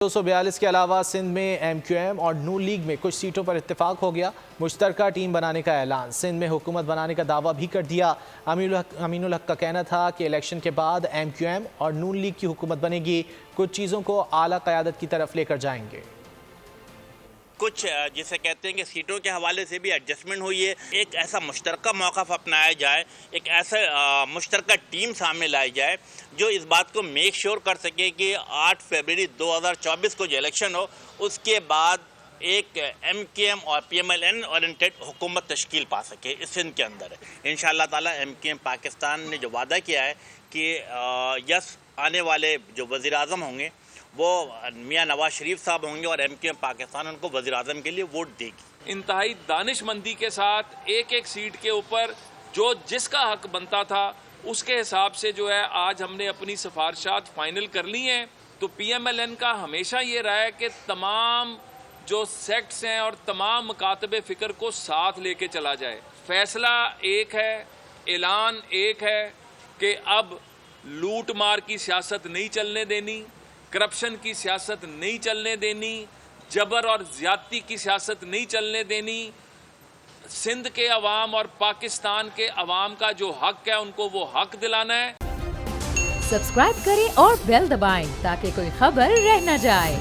242 کے علاوہ سندھ میں ایم کیو ایم اور نون لیگ میں کچھ سیٹوں پر اتفاق ہو گیا۔ مشترکہ ٹیم بنانے کا اعلان، سندھ میں حکومت بنانے کا دعویٰ بھی کر دیا۔ امین الحق کا کہنا تھا کہ الیکشن کے بعد ایم کیو ایم اور نون لیگ کی حکومت بنے گی، کچھ چیزوں کو اعلیٰ قیادت کی طرف لے کر جائیں گے۔ کچھ جسے کہتے ہیں کہ سیٹوں کے حوالے سے بھی ایڈجسٹمنٹ ہوئی ہے، ایک ایسا مشترکہ موقف اپنایا جائے، ایک ایسا مشترکہ ٹیم سامنے لائی جائے جو اس بات کو میک شور کر سکے کہ 8 فروری 2024 کو جو الیکشن ہو اس کے بعد ایک ایم کے ایم اور P M L N oriented حکومت تشکیل پا سکے اس سندھ کے اندر۔ انشاءاللہ تعالیٰ ایم کے ایم پاکستان نے جو وعدہ کیا ہے کہ آنے والے جو وزیر اعظم ہوں گے وہ میاں نواز شریف صاحب ہوں گے اور ایم کیو ایم پاکستان ان کو وزیر اعظم کے لیے ووٹ دے گی۔ انتہائی دانش مندی کے ساتھ ایک ایک سیٹ کے اوپر جو جس کا حق بنتا تھا اس کے حساب سے جو ہے آج ہم نے اپنی سفارشات فائنل کر لی ہیں۔ تو پی ایم ایل این کا ہمیشہ یہ رہا ہے کہ تمام جو سیکٹس ہیں اور تمام مکاتب فکر کو ساتھ لے کے چلا جائے۔ فیصلہ ایک ہے، اعلان ایک ہے کہ اب لوٹ مار کی سیاست نہیں چلنے دینی، کرپشن کی سیاست نہیں چلنے دینی، جبر اور زیادتی کی سیاست نہیں چلنے دینی۔ سندھ کے عوام اور پاکستان کے عوام کا جو حق ہے ان کو وہ حق دلانا ہے۔ سبسکرائب کریں اور بیل دبائیں تاکہ کوئی خبر رہ نہ جائے۔